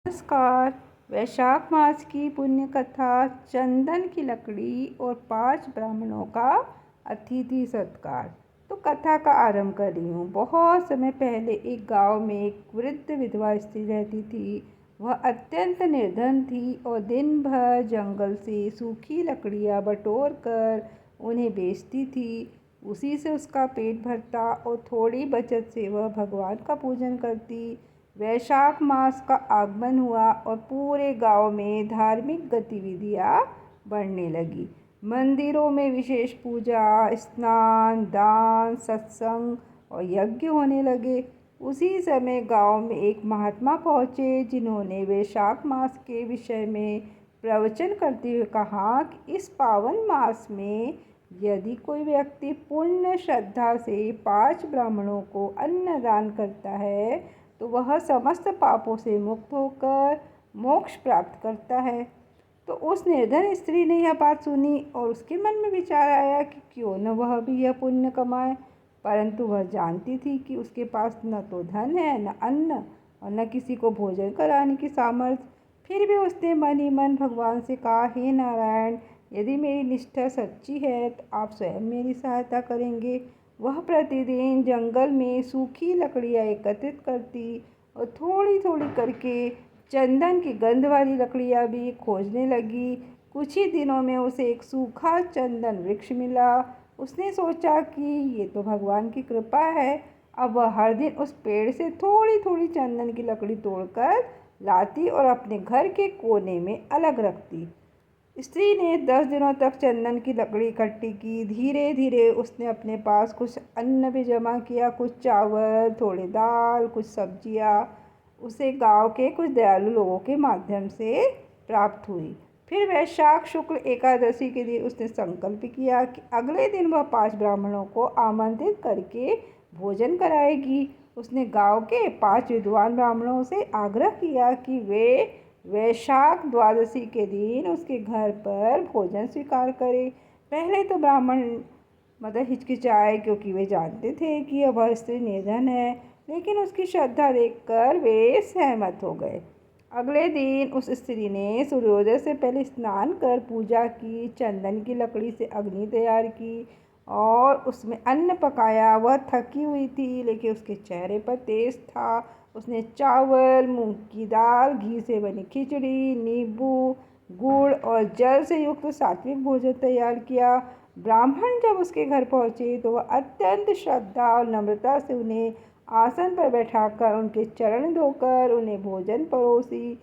नमस्कार। वैशाख मास की पुण्य कथा चंदन की लकड़ी और 5 ब्राह्मणों का अतिथि सत्कार। तो कथा का आरंभ कर रही हूँ। बहुत समय पहले एक गांव में एक वृद्ध विधवा स्त्री रहती थी। वह अत्यंत निर्धन थी और दिन भर जंगल से सूखी लकड़ियाँ बटोर कर उन्हें बेचती थी। उसी से उसका पेट भरता और थोड़ी बचत से वह भगवान का पूजन करती। वैशाख मास का आगमन हुआ और पूरे गांव में धार्मिक गतिविधियां बढ़ने लगी। मंदिरों में विशेष पूजा, स्नान, दान, सत्संग और यज्ञ होने लगे। उसी समय गांव में एक महात्मा पहुँचे जिन्होंने वैशाख मास के विषय में प्रवचन करते हुए कहा कि इस पावन मास में यदि कोई व्यक्ति पूर्ण श्रद्धा से 5 ब्राह्मणों को अन्न दान करता है तो वह समस्त पापों से मुक्त होकर मोक्ष प्राप्त करता है। तो उस निर्धन स्त्री ने यह बात सुनी और उसके मन में विचार आया कि क्यों न वह भी यह पुण्य कमाए। परंतु वह जानती थी कि उसके पास न तो धन है, न अन्न और न किसी को भोजन कराने की सामर्थ्य। फिर भी उसने मन ही मन भगवान से कहा, हे नारायण, यदि मेरी निष्ठा सच्ची है तो आप स्वयं मेरी सहायता करेंगे। वह प्रतिदिन जंगल में सूखी लकड़ियाँ एकत्रित करती और थोड़ी थोड़ी करके चंदन की गंध वाली लकड़ियाँ भी खोजने लगी। कुछ ही दिनों में उसे एक सूखा चंदन वृक्ष मिला। उसने सोचा कि ये तो भगवान की कृपा है। अब वह हर दिन उस पेड़ से थोड़ी थोड़ी चंदन की लकड़ी तोड़कर लाती और अपने घर के कोने में अलग रखती। स्त्री ने 10 दिनों तक चंदन की लकड़ी इकट्ठी की। धीरे धीरे उसने अपने पास कुछ अन्न भी जमा किया, कुछ चावल, थोड़े दाल, कुछ सब्जियां उसे गांव के कुछ दयालु लोगों के माध्यम से प्राप्त हुई। फिर वैशाख शुक्ल एकादशी के दिन उसने संकल्प किया कि अगले दिन वह 5 ब्राह्मणों को आमंत्रित करके भोजन कराएगी। उसने गांव के 5 विद्वान ब्राह्मणों से आग्रह किया कि वे वैशाख द्वादशी के दिन उसके घर पर भोजन स्वीकार करें। पहले तो ब्राह्मण हिचकिचाए, क्योंकि वे जानते थे कि वह स्त्री निर्धन है, लेकिन उसकी श्रद्धा देखकर वे सहमत हो गए। अगले दिन उस स्त्री ने सूर्योदय से पहले स्नान कर पूजा की, चंदन की लकड़ी से अग्नि तैयार की और उसमें अन्न पकाया। वह थकी हुई थी, लेकिन उसके चेहरे पर तेज था। उसने चावल, मूंग की दाल, घी से बनी खिचड़ी, नींबू, गुड़ और जल से युक्त सात्विक भोजन तैयार किया। ब्राह्मण जब उसके घर पहुँचे तो वह अत्यंत श्रद्धा और नम्रता से उन्हें आसन पर बैठाकर उनके चरण धोकर उन्हें भोजन परोसी।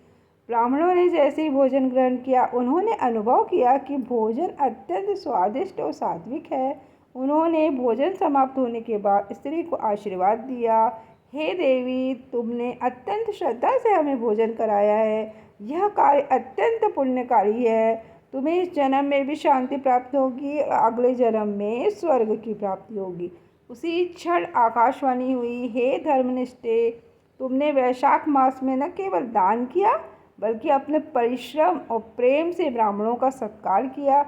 ब्राह्मणों ने जैसे ही भोजन ग्रहण किया, उन्होंने अनुभव किया कि भोजन अत्यंत स्वादिष्ट और सात्विक है। उन्होंने भोजन समाप्त होने के बाद स्त्री को आशीर्वाद दिया। हे देवी, तुमने अत्यंत श्रद्धा से हमें भोजन कराया है। यह कार्य अत्यंत पुण्यकारी है। तुम्हें इस जन्म में भी शांति प्राप्त होगी और अगले जन्म में स्वर्ग की प्राप्ति होगी। उसी क्षण आकाशवाणी हुई, हे धर्मनिष्ठे, तुमने वैशाख मास में न केवल दान किया बल्कि अपने परिश्रम और प्रेम से ब्राह्मणों का सत्कार किया।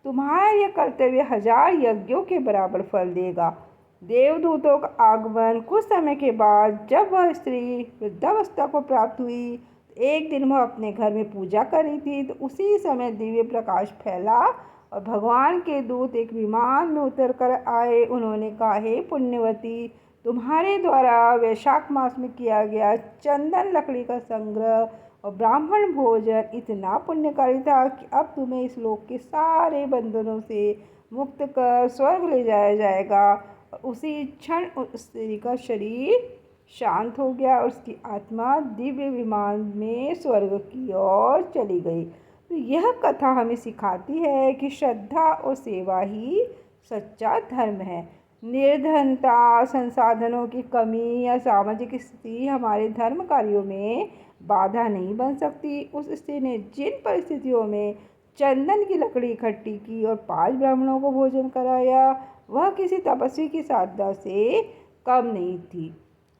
तुम्हारा यह कर्तव्य 1000 यज्ञों के बराबर फल देगा। देवदूतों का आगमन। कुछ समय के बाद जब वह स्त्री वृद्धावस्था को प्राप्त हुई, तो एक दिन वह अपने घर में पूजा कर रही थी, तो उसी समय दिव्य प्रकाश फैला और भगवान के दूत एक विमान में उतर कर आए। उन्होंने कहा, हे पुण्यवती, तुम्हारे द्वारा वैशाख मास में किया गया चंदन लकड़ी का संग्रह और ब्राह्मण भोजन इतना पुण्यकारी था कि अब तुम्हें इस लोक के सारे बंधनों से मुक्त कर स्वर्ग ले जाया जाएगा। उसी क्षण उस स्त्री का शरीर शांत हो गया और उसकी आत्मा दिव्य विमान में स्वर्ग की ओर चली गई। तो यह कथा हमें सिखाती है कि श्रद्धा और सेवा ही सच्चा धर्म है। निर्धनता, संसाधनों की कमी या सामाजिक स्थिति हमारे धर्म कार्यों में बाधा नहीं बन सकती। उस स्त्री ने जिन परिस्थितियों में चंदन की लकड़ी इकट्ठी की और 5 ब्राह्मणों को भोजन कराया, वह किसी तपस्वी की साधना से कम नहीं थी।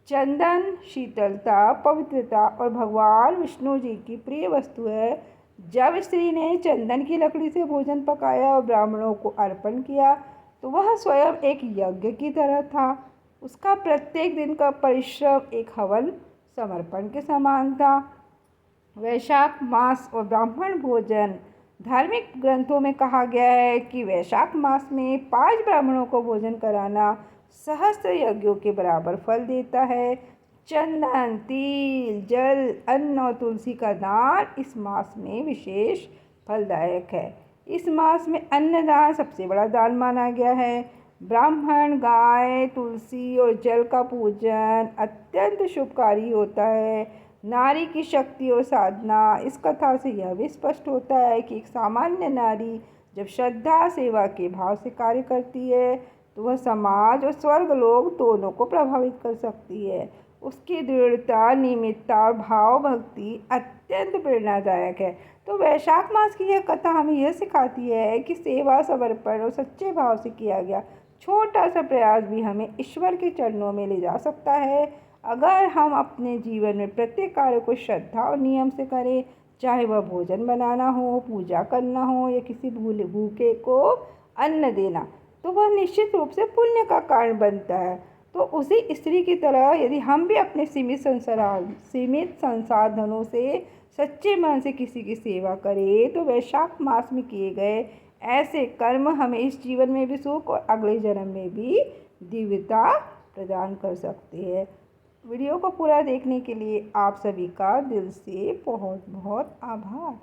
चंदन शीतलता, पवित्रता और भगवान विष्णु जी की प्रिय वस्तु है। जब स्त्री ने चंदन की लकड़ी से भोजन पकाया और ब्राह्मणों को अर्पण किया, तो वह स्वयं एक यज्ञ की तरह था। उसका प्रत्येक दिन का परिश्रम एक हवन समर्पण के समान था। वैशाख मास और ब्राह्मण भोजन। धार्मिक ग्रंथों में कहा गया है कि वैशाख मास में 5 ब्राह्मणों को भोजन कराना सहस्त्र यज्ञों के बराबर फल देता है। चंदन, तिल, जल, अन्न और तुलसी का दान इस मास में विशेष फलदायक है। इस मास में अन्नदान सबसे बड़ा दान माना गया है। ब्राह्मण, गाय, तुलसी और जल का पूजन अत्यंत शुभकारी होता है। नारी की शक्ति और साधना। इस कथा से यह भी स्पष्ट होता है कि एक सामान्य नारी जब श्रद्धा, सेवा के भाव से कार्य करती है तो वह समाज और स्वर्ग लोक दोनों को प्रभावित कर सकती है। उसकी दृढ़ता, नियमितता और भाव भक्ति अत्यंत प्रेरणादायक है। तो वैशाख मास की यह कथा हमें यह सिखाती है कि सेवा, समर्पण और सच्चे भाव से किया गया छोटा सा प्रयास भी हमें ईश्वर के चरणों में ले जा सकता है। अगर हम अपने जीवन में प्रत्येक कार्य को श्रद्धा और नियम से करें, चाहे वह भोजन बनाना हो, पूजा करना हो या किसी भूखे को अन्न देना, तो वह निश्चित रूप से पुण्य का कारण बनता है। तो उसी स्त्री की तरह यदि हम भी अपने सीमित संसाधनों से सच्चे मन से किसी की सेवा करें तो वैशाख मास में किए गए ऐसे कर्म हमें इस जीवन में भी सुख और अगले जन्म में भी दिव्यता प्रदान कर सकते हैं। वीडियो को पूरा देखने के लिए आप सभी का दिल से बहुत बहुत आभार।